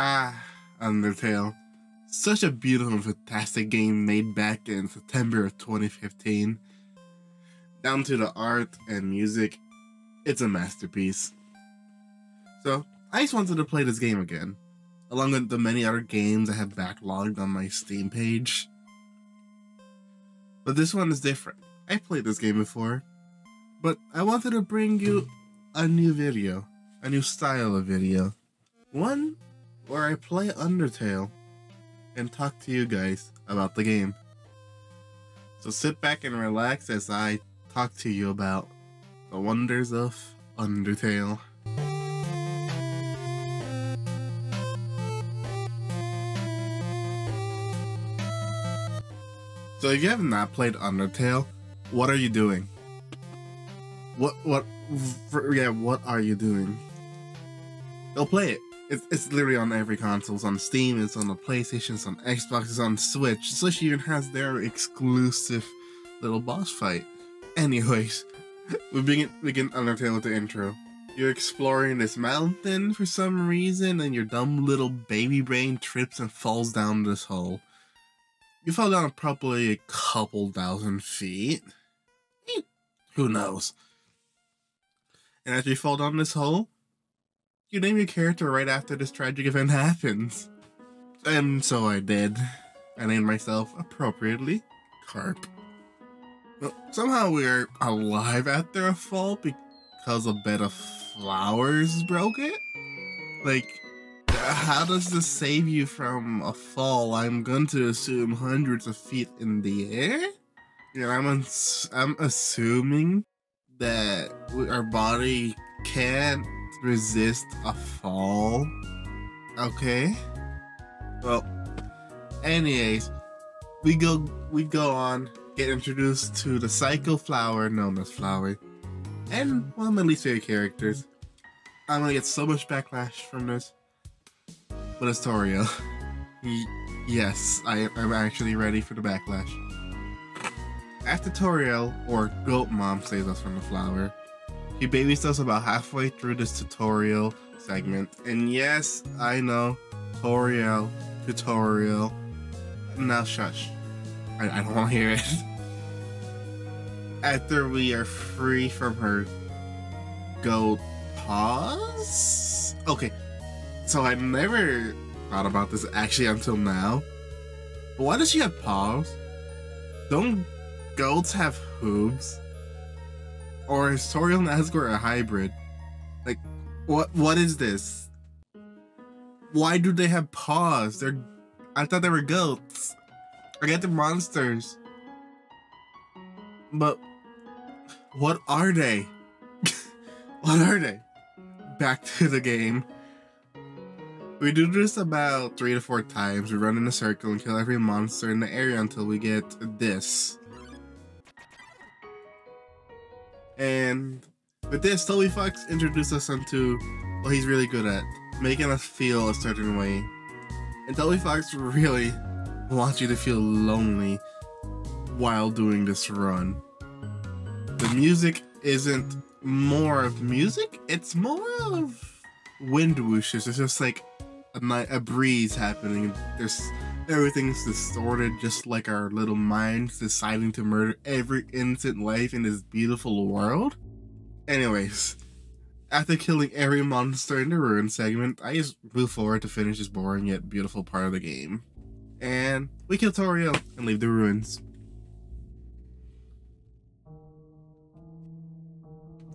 Ah, Undertale. Such a beautiful and fantastic game made back in September of 2015. Down to the art and music, it's a masterpiece. So, I just wanted to play this game again, along with the many other games I have backlogged on my Steam page. But this one is different. I've played this game before, but I wanted to bring you a new video, a new style of video. One where I play Undertale and talk to you guys about the game. So sit back and relax as I talk to you about the wonders of Undertale. So if you have not played Undertale, what are you doing? What are you doing? Go play it. It's literally on every console. It's on Steam, it's on the PlayStation, it's on Xbox, it's on Switch. Switch even has their exclusive little boss fight. Anyways, we begin Undertale with the intro. You're exploring this mountain for some reason, and your dumb little baby brain trips and falls down this hole. You fall down probably a couple thousand feet. Who knows? And as you fall down this hole, you name your character right after this tragic event happens. And so I did. I named myself, appropriately, Carp. Well, somehow we're alive after a fall because a bed of flowers broke it? Like, how does this save you from a fall? I'm going to assume hundreds of feet in the air? Yeah, I'm assuming that our body can't resist a fall. Okay. Well, anyways, we go on, get introduced to the psycho flower known as Flower, and one of my least favorite characters. I'm gonna get so much backlash from this, but it's Toriel. Yes, I'm actually ready for the backlash. After Toriel, or Goat Mom, saves us from the flower, she babies us about halfway through this tutorial segment. And yes, I know, tutorial. Now shush. I don't want to hear it. After we are free from her goat paws? Okay, so I never thought about this actually until now. But why does she have paws? Don't goats have hooves? Or is Toriel and Asgore a hybrid? Like, what is this? Why do they have paws? I thought they were goats. I get the monsters. But what are they? What are they? Back to the game. We do this about 3 to 4 times. We run in a circle and kill every monster in the area until we get this. And with this, Toby Fox introduced us into what he's really good at, making us feel a certain way. And Toby Fox really wants you to feel lonely while doing this run. The music isn't more of music, it's more of wind whooshes. It's just like a breeze happening. Everything's distorted, just like our little minds deciding to murder every innocent life in this beautiful world. Anyways, after killing every monster in the ruin segment, I just move forward to finish this boring yet beautiful part of the game. And we kill Toriel and leave the ruins.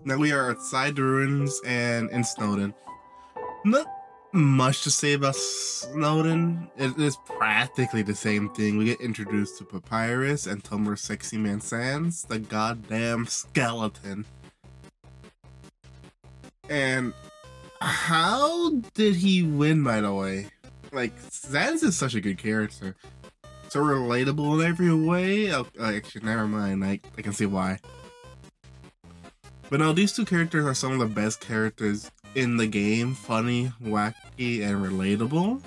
Now we are outside the ruins and in Snowden. Not much to say about Snowden. It is practically the same thing. We get introduced to Papyrus and Tumblr Sexy Man Sans, the goddamn skeleton. And how did he win, by the way? Like, Sans is such a good character. So relatable in every way. Oh, actually, never mind. I can see why. But no, these two characters are some of the best characters in the game. Funny, wacky, and relatable.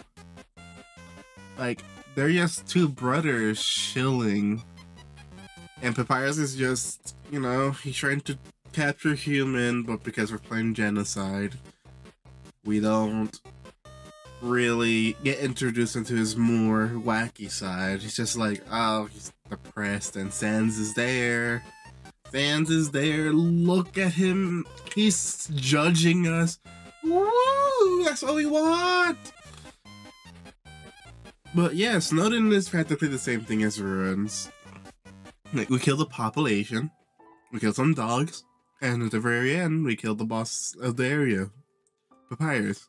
Like, they're just two brothers chilling. And Papyrus is just, you know, he's trying to capture human, but because we're playing genocide, we don't really get introduced into his more wacky side. He's just like, oh, he's depressed, and Sans is there. Sans is there. Look at him. He's judging us. Woo! That's what we want. But yeah, Snowdin is practically the same thing as Ruins. Like, we killed the population, we killed some dogs, and at the very end, we killed the boss of the area, Papyrus.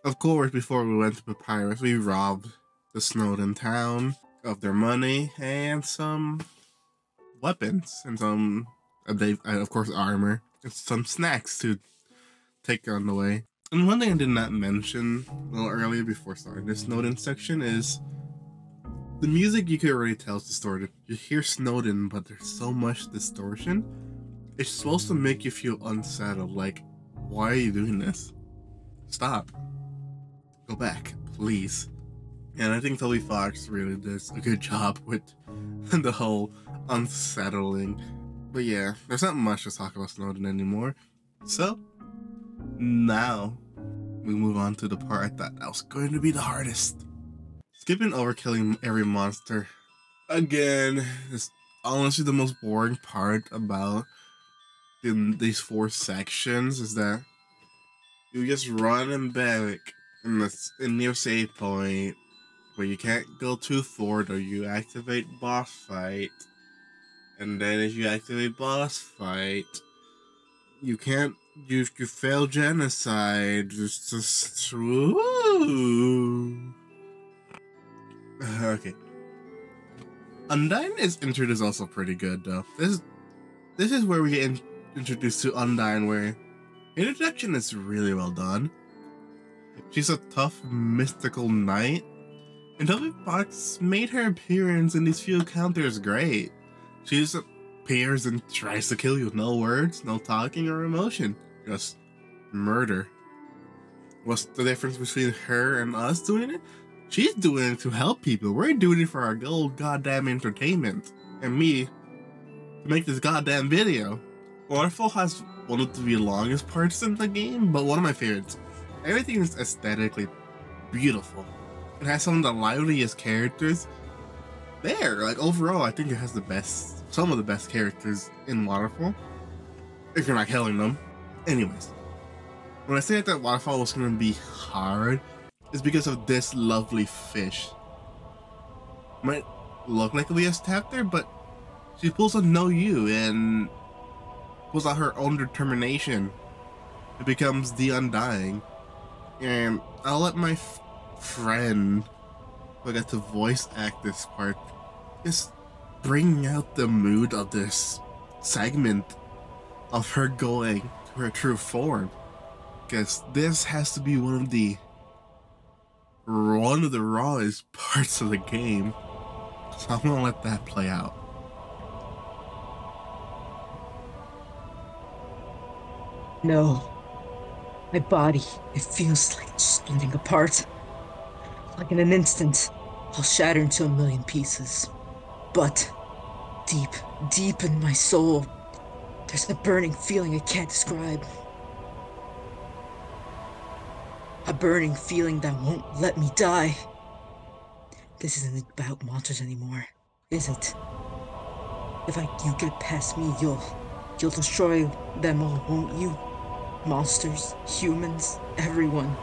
Of course, before we went to Papyrus, we robbed the Snowdin town of their money and some weapons and some, of course, armor and some snacks to take on the way. And one thing I did not mention a little earlier before starting this Snowdin section is the music. You can already tell is distorted. You hear Snowdin, but there's so much distortion. It's supposed to make you feel unsettled, like, why are you doing this? Stop. Go back, please. And I think Toby Fox really does a good job with the whole unsettling. But yeah, there's not much to talk about Snowdin anymore. So, now, we move on to the part I thought that was going to be the hardest. Skipping over killing every monster. Again, is honestly the most boring part about these 4 sections is that you just run and back in your save point, where you can't go too forward, or you activate boss fight. And then if you activate boss fight, you can't, you fail genocide. It's just, woo. Okay. Undyne is introduced also pretty good though. This is where we get introduced to Undyne, where introduction is really well done. She's a tough mystical knight, and Toby Fox made her appearance in these few encounters great. She just appears and tries to kill you with no words, no talking or emotion, just murder. What's the difference between her and us doing it? She's doing it to help people. We're doing it for our goddamn entertainment. And me, to make this goddamn video. Waterfall has one of the longest parts in the game, but one of my favorites. Everything is aesthetically beautiful. It has some of the liveliest characters there. Like, overall, I think it has some of the best characters in Waterfall. If you're not killing them. Anyways. When I say that Waterfall was going to be hard, it's because of this lovely fish. Might look like we just tapped her, but she pulls a know you and pulls out her own determination. It becomes the Undying. And I'll let my friend, who I got to voice act this part, just bring out the mood of this segment of her going to her true form. Because this has to be one of the rawest parts of the game. So I'm gonna let that play out. No. My body, it feels like splitting apart. Like in an instant, I'll shatter into a million pieces. But deep, deep in my soul, there's a burning feeling I can't describe. A burning feeling that won't let me die. This isn't about monsters anymore, is it? If you get past me, you'll destroy them all, won't you? Monsters, humans, everyone.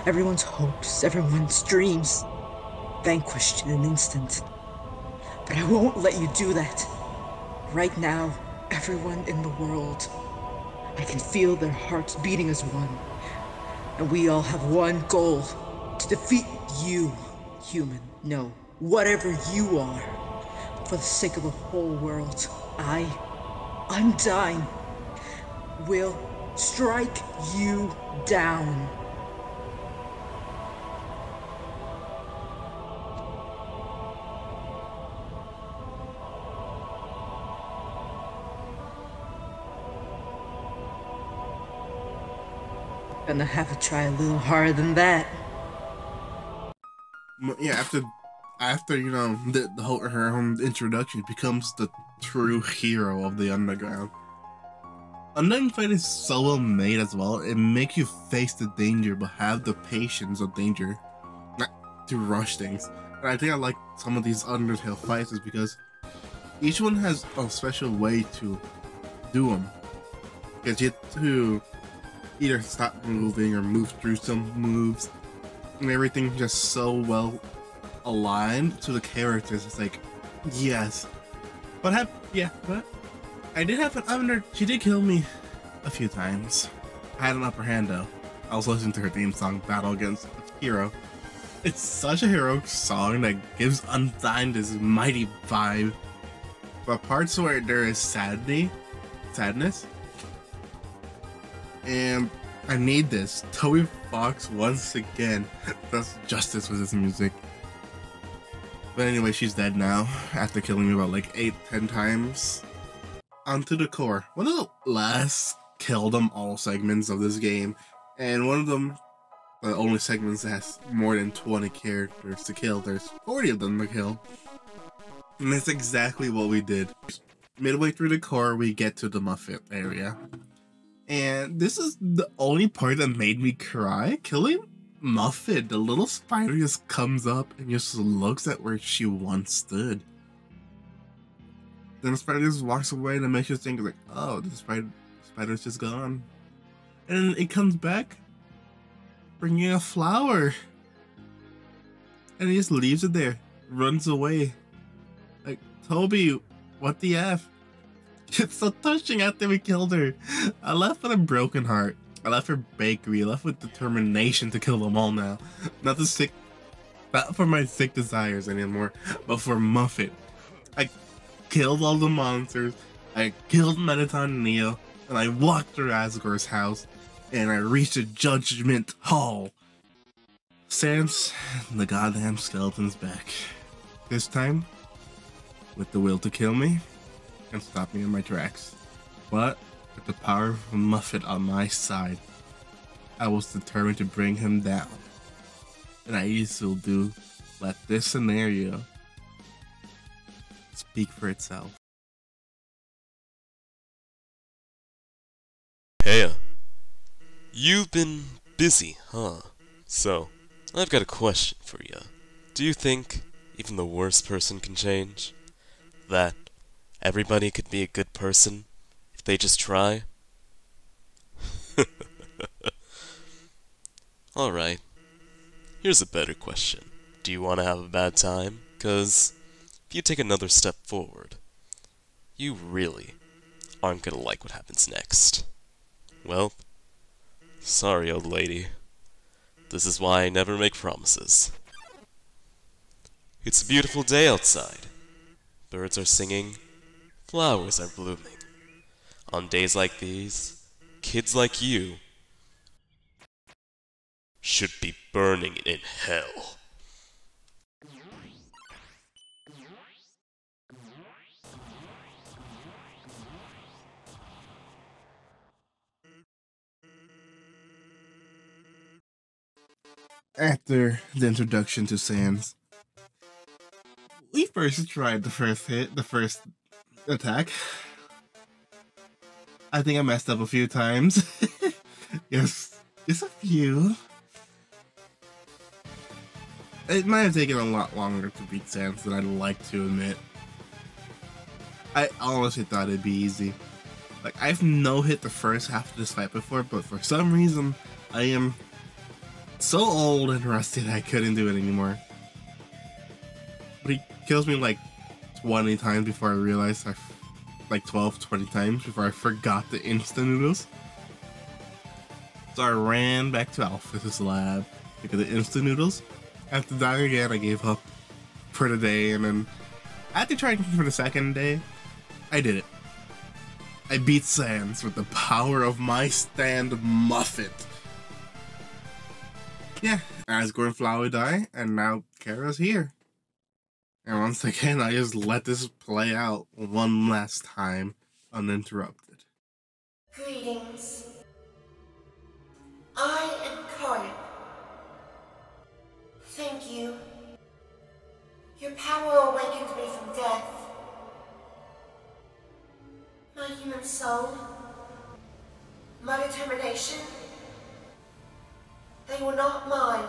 Everyone's hopes, everyone's dreams. Vanquished in an instant. But I won't let you do that. Right now, everyone in the world, I can feel their hearts beating as one. And we all have one goal, to defeat you, human. No, whatever you are. For the sake of the whole world, I'm dying. Will strike you down. Gonna have to try a little harder than that. Yeah, after you know the whole her own introduction, becomes the true hero of the underground. Undying Fight is so well made as well. It makes you face the danger, but have the patience of danger, not to rush things. And I think I like some of these Undertale fights is because each one has a special way to do them. Because you have to either stop moving or move through some moves, and everything just so well aligned to the characters. It's like, yes. But I did have an Under. She did kill me a few times. I had an upper hand though. I was listening to her theme song, Battle Against a Hero. It's such a heroic song that gives Undying this mighty vibe. But parts where there is sadness, and I need this. Toby Fox once again does justice with his music. But anyway, she's dead now after killing me about like 8-10 times. Onto the core. One of the last kill them all segments of this game, and one of them, the only segments that has more than 20 characters to kill. There's 40 of them to kill. And that's exactly what we did. Midway through the core, we get to the Muffet area. And this is the only part that made me cry. Killing Muffet, the little spider just comes up and just looks at where she once stood. Then the spider just walks away and it makes you think like, oh, the spider's just gone. And then it comes back, bringing a flower. And he just leaves it there, runs away. Like, Toby, what the F? It's so touching after we killed her. I left with a broken heart. I left her bakery. I left with determination to kill them all now. Not for my sick desires anymore, but for Muffet. I killed all the monsters. I killed Mettaton and Neo, and I walked through Asgore's house, and I reached the Judgment Hall. Sans the goddamn skeleton's back. This time, with the will to kill me and stop me in my tracks. But with the power of Muffet on my side, I was determined to bring him down. And I easily do let this scenario speak for itself. Hey, you've been busy, huh? So, I've got a question for you. Do you think even the worst person can change? That everybody could be a good person if they just try? Alright, here's a better question. Do you want to have a bad time? 'Cause if you take another step forward, you really aren't gonna like what happens next. Well, sorry, old lady. This is why I never make promises. It's a beautiful day outside. Birds are singing, flowers are blooming. On days like these, kids like you should be burning in hell. After the introduction to Sans, we first tried the first attack. I think I messed up a few times. Yes, just a few. It might have taken a lot longer to beat Sans than I'd like to admit. I honestly thought it'd be easy. Like, I've no-hit the first half of this fight before, but for some reason, I am so old and rusty that I couldn't do it anymore. But he kills me like 20 times before I realized like 20 times before I forgot the instant noodles. So I ran back to Alphys's lab to get the instant noodles. After dying again, I gave up for the day, and then after trying for the second day, I did it. I beat Sans with the power of my stand Muffet. Yeah, Asgore and Flower die, and now Kara's here. And once again, I just let this play out one last time, uninterrupted. Greetings. I am Karnak. Thank you. Your power awakened me from death. My human soul My determination? They were not mine,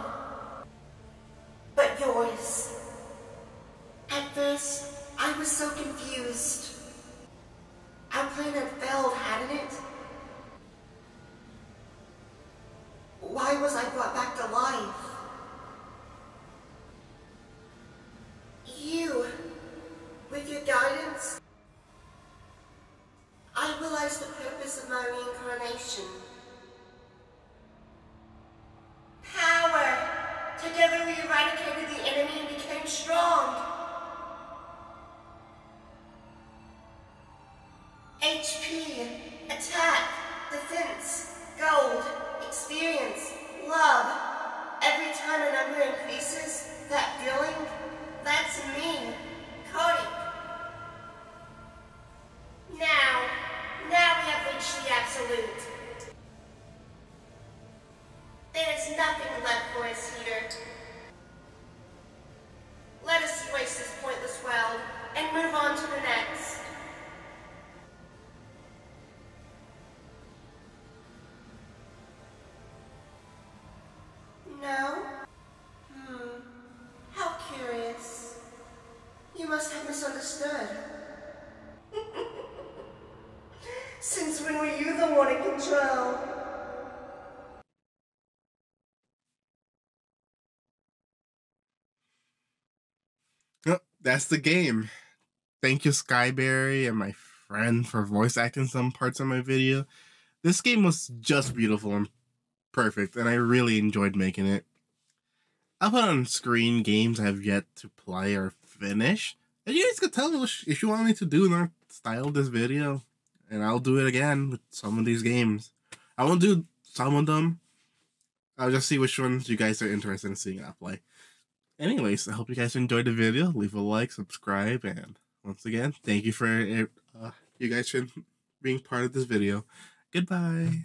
but yours. At first, I was so confused. Our plan had failed, hadn't it? Why was I brought back to life? You, with your guidance, I realized the purpose of my reincarnation. Power! Together we eradicated the enemy and became strong. HP, attack, defense, gold, experience, love. Every time a number increases, that feeling, that's me, Cody. Now we have reached the absolute. There's nothing left for us here. Let us erase this pointless world and move on to the next. No? How curious. You must have misunderstood. Since when were you the one in control? Yep, that's the game. Thank you, Skyberry and my friend, for voice acting some parts of my video. This game was just beautiful and perfect, and I really enjoyed making it. I'll put on screen games I have yet to play or finish, and you guys can tell me if you want me to do another style of this video, and I'll do it again with some of these games. I won't do some of them. I'll just see which ones you guys are interested in seeing I play. Anyways, I hope you guys enjoyed the video. Leave a like, subscribe, and once again, thank you for you guys for being part of this video. Goodbye.